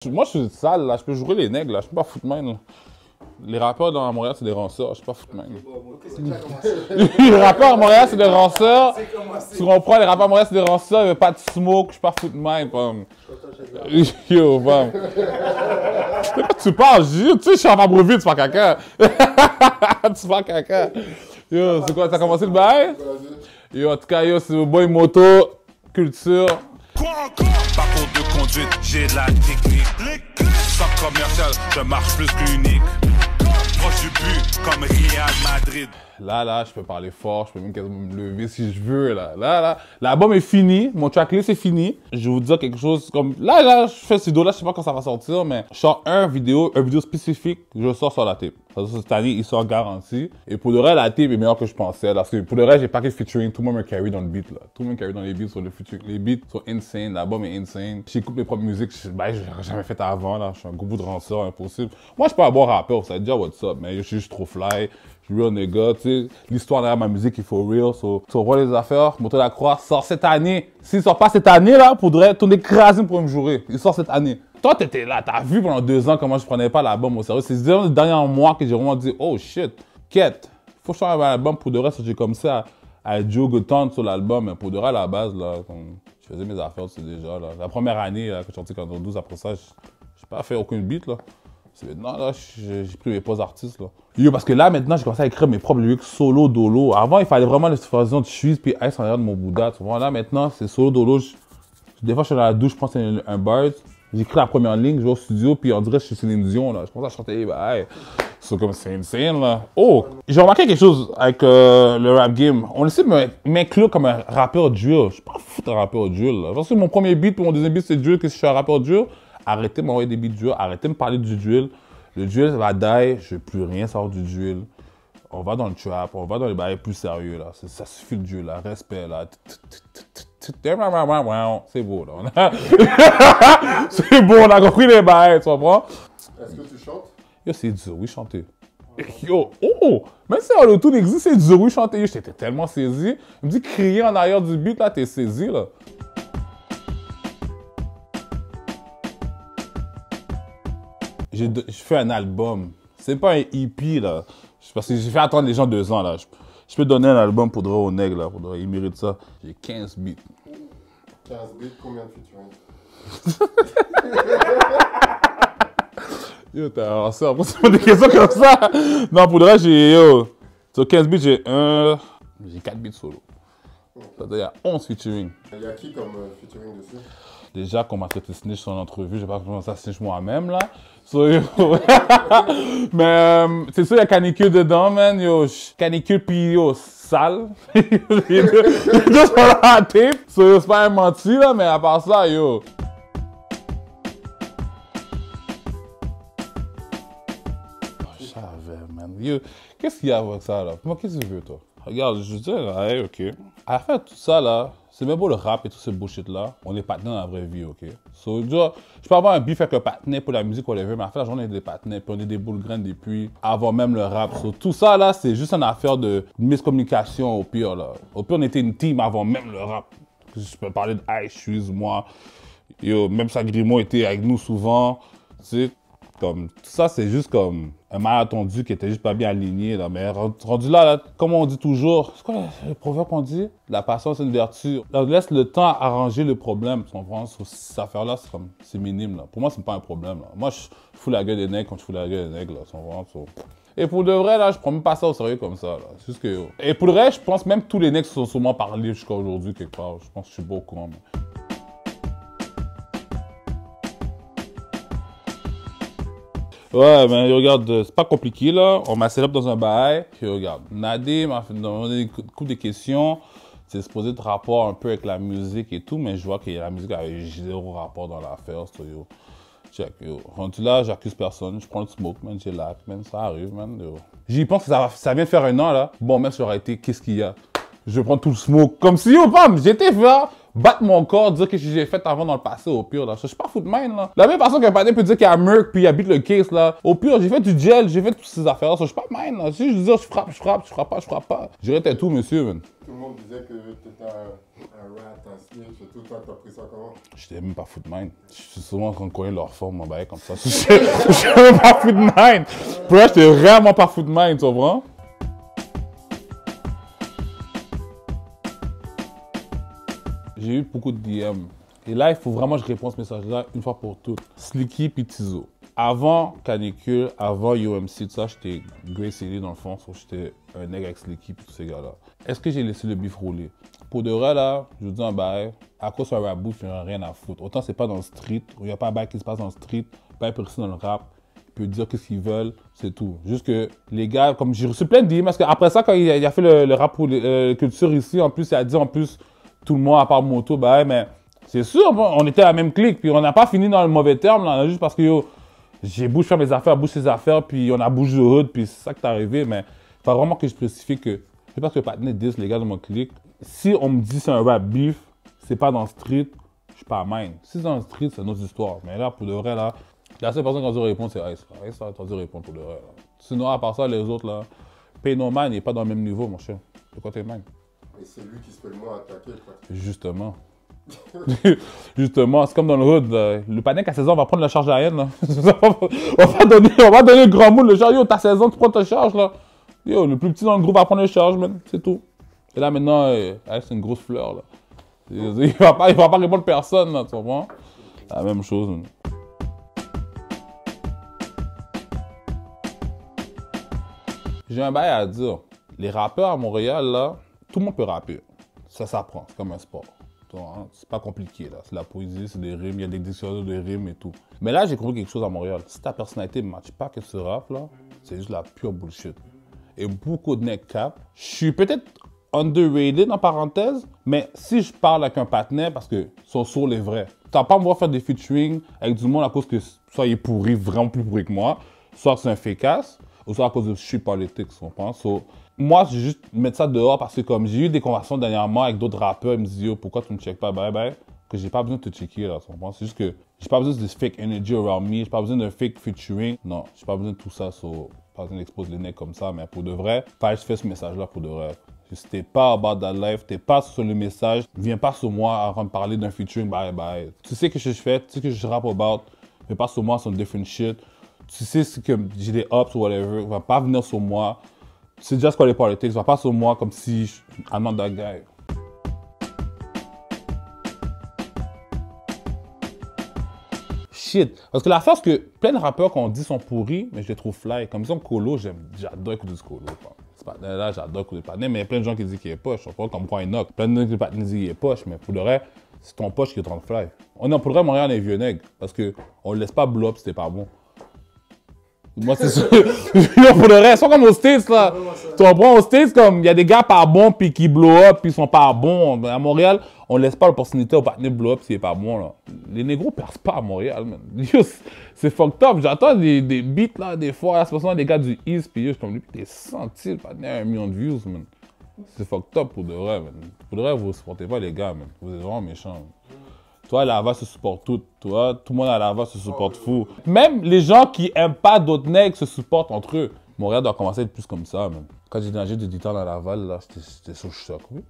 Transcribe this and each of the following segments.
Moi, je suis sale, là. Je peux jouer les nègres, là. Je peux pas foutre main, là. Les rappeurs dans Montréal, c'est des ranceurs. Je peux pas foutre main. Les rappeurs à Montréal, c'est des ranceurs. Tu comprends? Les rappeurs à Montréal, c'est des ranceurs. Il n'y a pas de smoke. Je peux pas foutre main, pomme. Yo, pomme. Tu parles, tu sais, je suis en Fabreville, tu fais caca. Tu fais caca. Yo, c'est quoi? T'as commencé le bail? Yo, en tout cas, yo, c'est le boy moto, culture. Parcours de conduite, j'ai de la technique. Sans commercial, je marche plus qu'unique. Proche du but, comme Real Madrid. Là, je peux parler fort, je peux même quasiment me lever si je veux, là. L'album est fini, mon tracklist est fini. Je vais vous dire quelque chose comme... Là, je fais ce vidéo-là, je sais pas quand ça va sortir, mais je sors un vidéo spécifique, je sors sur la tape. Cette année, il sort garanti. Et pour le reste, la tape est meilleure que je pensais. Parce que pour le reste, j'ai pas que le featuring, tout le monde me carry dans le beat, là. Tout le monde me carry dans les beats sur le featuring. Les beats sont insane, l'album est insane. J'écoute mes propres musiques, j'ai jamais fait avant, là. Je suis un gros bout de ranceur, impossible. Moi, je suis pas un bon rappeur, ça dit déjà what's up, mais je suis juste trop fly. Je suis real nigga, tu sais. L'histoire derrière ma musique, il faut real. Tu vois les affaires, Moto la Croix sort cette année. S'il sort pas cette année, là, faudrait ton écraser pour me jurer. Il sort cette année. Toi, t'étais là, t'as vu pendant 2 ans comment je prenais pas l'album au sérieux. C'est les derniers mois que j'ai vraiment dit, oh shit, quête. Faut que je fasse un album pour de reste, j'ai comme ça à Joe Gutton sur l'album, mais pour de reste, à la base, là, je faisais mes affaires, c'est déjà, là. La première année, là, que je suis sorti quand 12, après ça, j'ai pas fait aucun beat, là. Maintenant, là, j'ai pris mes pauses artistes, là. Yo, parce que là, maintenant, j'ai commencé à écrire mes propres lyrics solo, dolo. Avant, il fallait vraiment les faisons de Suisse puis Ice en arrière de mon Bouddha. Tu vois, là, maintenant, c'est solo, dolo. Des fois, je suis dans la douche, je prends un bird. J'écris la première ligne, je vais au studio, puis on dirait que je suis Céline Dion, là. Je commence à chanter, bah, hey. C'est comme c'est insane, là. Oh! J'ai remarqué quelque chose avec le rap game. On essaie de m'inclure comme un rappeur drill. Je suis pas fou d'un rappeur drill, là. Parce que mon premier beat, puis mon deuxième beat, c'est drill, que si je suis un rappeur drill. Arrêtez de m'envoyer des beats drill, arrêtez de me parler du drill. Le drill va die, je veux plus rien savoir du drill. On va dans le trap, on va dans les bails plus sérieux, là. Ça suffit le drill, là. Respect, là. C'est beau, là. C'est beau, on a compris les bails, tu comprends? Est-ce que tu chantes? Yo, c'est dur, oui, chanter. Yo, oh! Même si l'autotune existe, c'est dur, oui, chanter. Yo, j'étais tellement saisi. Il me dit crier en arrière du beat, là, t'es saisi, là. Je fais un album. C'est pas un EP, là. Parce que j'ai fait attendre les gens 2 ans, là. Je peux donner un album pour au nègre, là. Ils méritent ça. J'ai 15 beats. 15 beats, combien de featuring? Yo, t'as un ça. Pourquoi tu poses des questions comme ça? Non, pour le reste, j'ai... Yo. Sur 15 beats, j'ai 4 beats solo. C'est-à-dire, il y a 11 featuring. Il y a qui comme featuring dessus? Déjà, qu'on m'a traité snitch sur l'entrevue, j'ai pas commencé à snitch moi-même, là. So, yo. Mais c'est sûr, il y a Canicule dedans, man. Yo, Canicule pis yo, sale. Les deux sont dans la tape. So, yo, c'est pas un menti, là, mais à part ça, yo. Je savais, man. Yo, qu'est-ce qu'il y a avec ça, là? Moi, qu'est-ce que tu veux, toi? Regarde, je veux dire, hey, ok. À la fin de tout ça, là, c'est même beau le rap et tout ce bullshit-là. On est partenaires dans la vraie vie, ok? So, je peux avoir un beef avec un partenaire pour la musique, whatever, mais à la fin de la journée, on est des partenaires, puis on est des boules graines depuis avant même le rap. So, tout ça, là, c'est juste une affaire de miscommunication, au pire, là. Au pire, on était une team avant même le rap. Je peux parler de Ice, Shoes, moi. Yo, même Sagrimo était avec nous souvent, tu sais. Comme, tout ça, c'est juste comme un malentendu qui était juste pas bien aligné, là. Mais rendu là, comme on dit toujours, c'est quoi le proverbe qu'on dit? La patience, c'est une vertu. On laisse le temps arranger le problème, tu comprends? Sur cette affaire-là, c'est minime, là. Pour moi, c'est pas un problème, là. Moi, je fous la gueule des nègres quand je fous la gueule des nègres, là, tu comprends? Et pour de vrai, là, je prends même pas ça au sérieux comme ça, là. C'est juste que, yo. Et pour le reste, je pense même que tous les nègres sont sûrement parlés jusqu'à aujourd'hui, quelque part. Je pense que je suis pas au courant, mais... Ouais, mais regarde, c'est pas compliqué, là. On m'a célèbre dans un bail. Puis regarde, Nadim m'a demandé une couple de questions. C'est supposé de rapport un peu avec la musique et tout, mais je vois que la musique avait 0 rapport dans l'affaire. So, yo. Check, yo. Rendu là, j'accuse personne. Je prends le smoke, man. J'ai l'acte, man. Ça arrive, man. Yo. J'y pense que ça vient de faire 1 an, là. Bon, même si j'aurais été, qu'est-ce qu'il y a? Je vais prendre tout le smoke. Comme si, yo, bam, j'étais là. Battre mon corps, dire que j'ai fait avant dans le passé, au pire, là. Je suis pas fou de même, là. La même façon qu'un patin peut dire qu'il y a Merc puis il habite le case, là. Au pire, j'ai fait du gel, j'ai fait toutes ces affaires-là. Je suis pas même, là. Si je dis, je frappe pas, je frappe pas. J'aurais été tout, monsieur, man. Tout le monde disait que t'étais un rap, t'as snitch et tout, toi, t'as pris ça comment? J'étais même pas foot mind. Je suis souvent en train de connaître leur forme, mon bail comme ça. Je suis même pas foot mind. Pour moi, j'étais vraiment pas foot mind, tu comprends? J'ai eu beaucoup de DM. Et là, il faut vraiment que je réponde à ce message-là une fois pour toutes. Slicky puis Tizo. Avant Canicule, avant UMC, tout ça, j'étais Grace Ellie dans le fond. J'étais un nègre avec Slicky puis tous ces gars-là. Est-ce que j'ai laissé le bif rouler? Pour de vrai, là, je vous dis un bail. À cause d'un rap bouffe, il n'y a rien à foutre. Autant c'est pas dans le street, il n'y a pas un bail qui se passe dans le street, pas un person dans le rap. Ils peuvent dire ce qu'ils veulent, c'est tout. Juste que les gars, comme j'ai reçu plein de DM, parce qu'après ça, quand il a fait le rap pour culture ici, en plus, il a dit en plus tout le monde à part Moto, bah mais c'est sûr, on était à la même clique, puis on n'a pas fini dans le mauvais terme, là, juste parce que yo, j'ai bougé faire mes affaires, bougé ses affaires, puis on a bougé de hood, puis c'est ça qui est arrivé, mais il faut vraiment que je spécifie que, je sais pas ce que Patnais disent, les gars de mon clique, si on me dit c'est un rap beef, c'est pas dans le street, je suis pas à mine. Si c'est dans le street, c'est une autre histoire, mais là, pour de vrai, là, la seule personne qui a dû répondre, c'est Ice. Ice a dû répondre pour de vrai, là. Sinon, à part ça, les autres, là, Pay No Man n'est pas dans le même niveau, mon cher. De quoi t'es mine? Et c'est lui qui se fait le moins attaquer, quoi. Justement. Justement, c'est comme dans le hood. Là. Le panique à 16 ans, on va prendre la charge aérienne. Là. on va donner le grand moule. Le genre, yo, t'as 16 ans, tu prends ta charge. Là. Yo, le plus petit dans le groupe va prendre les charges, man. C'est tout. Et là, maintenant, c'est une grosse fleur. Là. Il va pas répondre personne, là, tu comprends? La même chose. Man. J'ai un bail à dire. Les rappeurs à Montréal, là, tout le monde peut rapper. Ça s'apprend, c'est comme un sport. Hein? C'est pas compliqué, là. C'est la poésie, c'est des rimes, il y a des dictionnaires de rimes et tout. Mais là, j'ai compris quelque chose à Montréal. Si ta personnalité ne matche pas que ce rap, là, c'est juste la pure bullshit. Et beaucoup de neck cap. Je suis peut-être underrated, en parenthèse, mais si je parle avec un partenaire, parce que son soul est vrai. Tu vas pas me voir faire des featuring avec du monde à cause que soit il est pourri, vraiment plus pourri que moi, soit c'est un fécasse, ou soit à cause de street politics, on pense. So, moi, j'ai juste mettre ça dehors parce que comme j'ai eu des conversations dernièrement avec d'autres rappeurs, ils me disent yo, pourquoi tu me checkes pas? Ben, que j'ai pas besoin de te checker là, tu comprends? C'est juste que j'ai pas besoin de fake energy around me, j'ai pas besoin d'un fake featuring. Non, j'ai pas besoin de tout ça, so, pas besoin d'exposer les necks comme ça, mais pour de vrai, pas je fais ce message-là pour de vrai. Si t'es pas about that life, t'es pas sur le message, viens pas sur moi avant de parler d'un featuring, bye. Tu sais que je fais, tu sais que je rappe about, mais pas sur moi, sur different shit. Tu sais que j'ai des ups ou whatever, va pas venir sur moi. C'est just quoi les politics, va pas sur moi comme si je suis un that guy. Shit. Parce que l'affaire, c'est que plein de rappeurs qu'on dit sont pourris, mais je les trouve fly. Comme exemple, Colo, j'adore écouter du Colo. Là, j'adore écouter Patnais, mais il y a plein de gens qui disent qu'il est poche. On parle comme quoi il knock. Plein de gens qui disent qu'il est poche, mais pour le reste, c'est ton poche qui est en train de fly. Non, pour le reste, Montréal est vieux nègre. Parce qu'on le laisse pas blow up si c'était pas bon. Moi, c'est sûr. Pour le reste, c'est comme aux States, là. Tu comprends, aux States, comme il y a des gars pas bons, puis qui blow up, puis ils sont pas bons. À Montréal, on laisse pas l'opportunité au partenaire blow up s'il est pas bon, là. Les négros percent pas à Montréal, man. C'est fucked up. J'attends des beats, là, des fois. C'est pas des gars du East, puis je suis comme lui, puis t'es senti, le partenaire a 1 million de views, man. C'est fucked up pour de vrai, man. Pour de vrai, vous supportez pas les gars, man. Vous êtes vraiment méchants, man. Toi, Laval se supporte tout. Toi, tout le monde à Laval se supporte fou. Même les gens qui aiment pas d'autres nègres se supportent entre eux. Montréal doit commencer à être plus comme ça, même. Quand j'ai nagé de 10 ans à Laval, là, j'étais sous le choc, oui.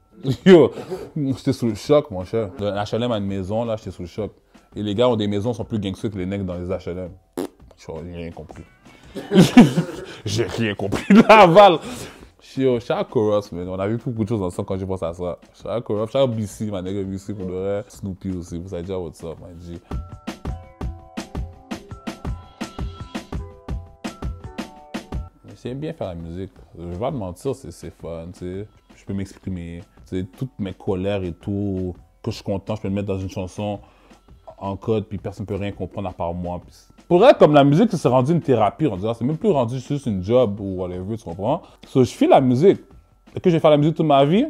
Yo, j'étais sous le choc, mon cher. L'HLM a une maison, là, j'étais sous le choc. Et les gars ont des maisons, sont plus gangsters que les nègres dans les HLM. J'ai rien compris. J'ai rien compris. Laval. Yo, shout out Koros, man. On a vu beaucoup de choses ensemble quand j'ai pensé à ça. Shout out Koros, shout out BC, ma nègre BC pour le reste. Snoopy aussi, vous savez déjà what's up, my G. J'aime bien faire la musique. Je vais pas te mentir, c'est fun, tu sais. Je peux m'exprimer. Tu sais, toutes mes colères et tout, que je suis content, je peux le mettre dans une chanson en code, puis personne ne peut rien comprendre à part moi. Puis pour être comme la musique, c'est rendu une thérapie, on dirait. C'est même plus rendu juste une job ou whatever, tu comprends? So, je fais la musique. Est-ce que je vais faire la musique toute ma vie?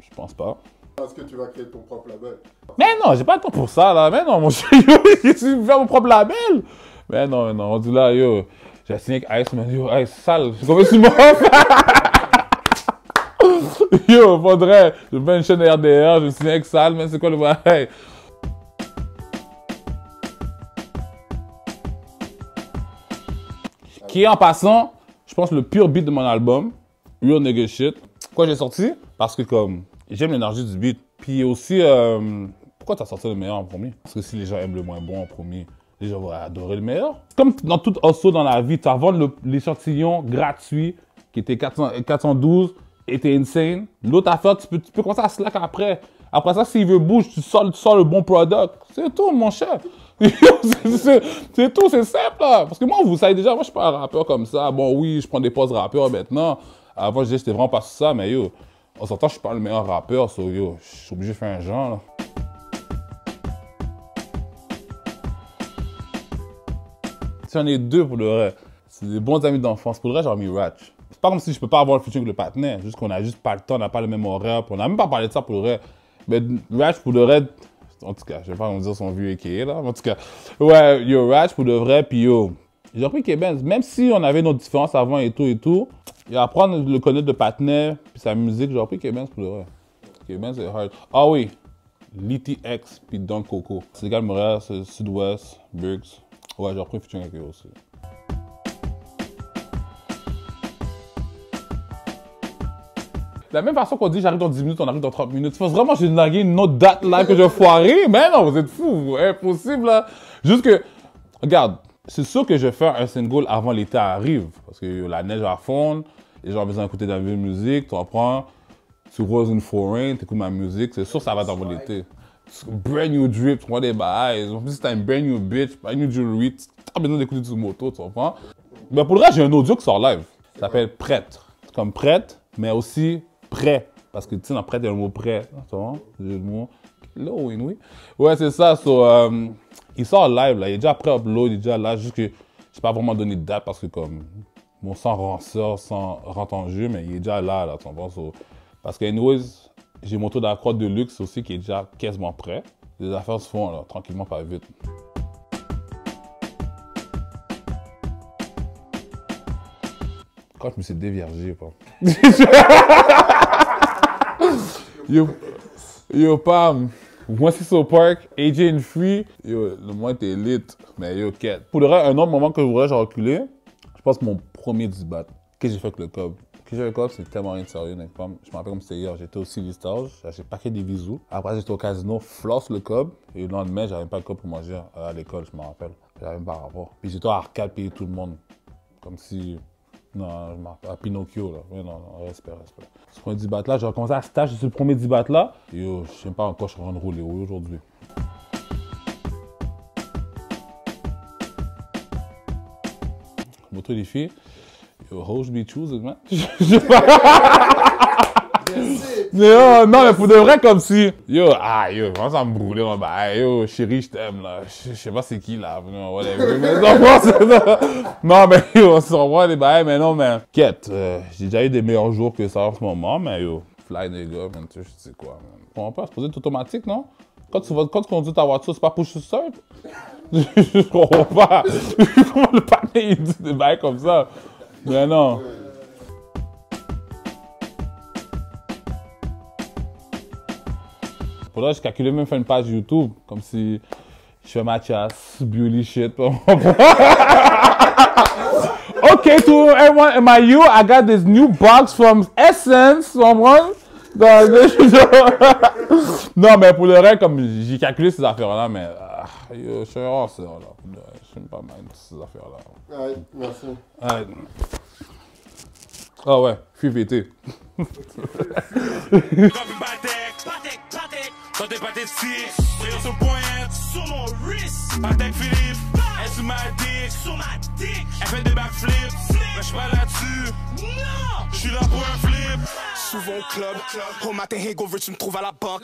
Je pense pas. Est-ce que tu vas créer ton propre label? Mais non, j'ai pas le temps pour ça, là. Mais non, mon cher, yo, tu veux faire mon propre label? Mais non, on dit là, yo, j'ai signé avec Ice, mais yo, Ice, sale. Combien tu m'offres? Yo, faudrait. Je fais une chaîne RDR, je signe avec Sal, mais c'est quoi le bail? Qui est en passant, je pense, le pure beat de mon album, Real Nigga Shit. Pourquoi j'ai sorti? Parce que comme, j'aime l'énergie du beat. Puis aussi, pourquoi t'as sorti le meilleur en premier? Parce que si les gens aiment le moins bon en premier, les gens vont adorer le meilleur. Comme dans tout hustle dans la vie, tu vas vendre l'échantillon gratuit qui était 412 et t'es insane. L'autre affaire, tu peux commencer à slack après. Après ça, s'il veut bouge, tu sors le bon product. C'est tout, mon cher. C'est tout, c'est simple là. Parce que moi, vous savez déjà, moi je suis pas un rappeur comme ça. Bon oui, je prends des pauses rappeurs maintenant. Avant, je disais j'étais vraiment pas sur ça, mais yo, en sortant, je suis pas le meilleur rappeur, so yo, je suis obligé de faire un genre là. J'en ai deux pour le vrai. C'est des bons amis d'enfance. Pour le vrai, j'en ai mis Ratch. C'est pas comme si je peux pas avoir le featuring avec le partenaire. Juste qu'on a juste pas le temps, on n'a pas le même horaire. On n'a même pas parlé de ça pour le vrai. Mais Ratch pour le vrai, en tout cas, je vais pas vous dire son vieux a.k.a. là. En tout cas, ouais, yo, Ratch pour le vrai, puis yo, j'ai repris K-Benz. Même si on avait nos différences avant et tout, et apprendre à le connaître de partenaire, puis sa musique, j'ai repris K-Benz pour le vrai. K-Benz c'est hard. Ah oui, Litty X, puis Don Coco. C'est le gars de Montréal, c'est Sud-Ouest, Burks. Ouais, j'ai repris un featuring avec eux aussi. De la même façon qu'on dit j'arrive dans 10 minutes, on arrive dans 30 minutes. Tu penses vraiment que j'ai nagué une autre date là que je vais foirer? Mais non, vous êtes fous, impossible là. Juste que, regarde, c'est sûr que je vais faire un single avant l'été arrive. Parce que la neige va fondre, les gens ont besoin d'écouter de la nouvelle musique, tu reprends, tu roules une foreign, tu écoutes ma musique, c'est sûr que ça va dans l'été. Brand new drip, tu prends des bails. En plus, si t'as une brand new bitch, brand new jewelry, t'as besoin d'écouter du moto, tu comprends? Mais pour le reste, j'ai un audio qui sort live. Ça s'appelle Prêtre. C'est comme prêtre, mais aussi prêt. Parce que tu sais, dans prêt, il y a le mot prêt. Tu vois? Le mot. Là, oui. Ouais, c'est ça. So, il sort live, là. Il est déjà prêt à upload, il est déjà là. Juste que je n'ai pas vraiment donné de date parce que, comme, mon sang rentre en jeu, mais il est déjà là, tu comprends? So, parce que, anyways, j'ai mon taux d'accord de luxe aussi qui est déjà quasiment prêt. Les affaires se font, là, tranquillement, pas vite. Quand je me suis déviergé, pas. Yo, Pam, moi c'est au parc, AJ and Free, yo, le moins t'es lit, mais yo, quête. Pour le reste, un autre moment que je voudrais, j'ai reculé, je pense mon premier 10 bat. Qu'est-ce que j'ai fait avec le cob? Qu'est-ce que j'ai fait avec le cob, c'est tellement rien de sérieux, mec. Je me rappelle comme c'était hier, j'étais au Silistage, j'ai paqué des bisous. Après, j'étais au casino, flosse le cob, et le lendemain, j'avais pas le cob pour manger à l'école, je me rappelle. J'avais même pas rapport. Puis j'étais à arcade payer tout le monde, comme si. Non, je m'appelle à Pinocchio, là. Oui, non, respect. Ce premier 10 bat là, j'ai recommencé à stage sur le premier 10 bat là. Yo, je sais pas encore, je suis en train de rouler aujourd'hui. Moto des filles. Yo, how should be choosing, man? Non, mais pour de vrai, comme si. Yo, vraiment ça me brûlait, yo, chérie, je t'aime, là. Je sais pas c'est qui, là. Non, mais yo, on se revoit les bails, mais non, mais. Quête, j'ai déjà eu des meilleurs jours que ça en ce moment, mais yo, fly des gars, man, tu sais quoi, man. On peut se poser tout automatique, non? Quand tu conduis ta voiture, c'est pas push to start? Je comprends pas. Comment le panier, il dit des bails comme ça? Mais non. Pour là, je calculais même faire une page YouTube, comme si je fais ma chasse, beauty shit. Okay, to everyone in my you, I got this new box from Essence, someone. Non, mais pour le reste, comme j'ai calculé ces affaires-là, mais je suis un ça, là. Je suis pas mal ces affaires-là. Ouais, merci. Ouais. Ah ouais, fuis pété. Quand t'es pas tes six, sur ce point, sur mon wrist. Patek Philippe, elle sur ma dick, elle fait des backflips. Mais j'suis pas là-dessus, non, j'suis là pour un flip. Souvent au club, au matin hangover, tu me trouves à la banque.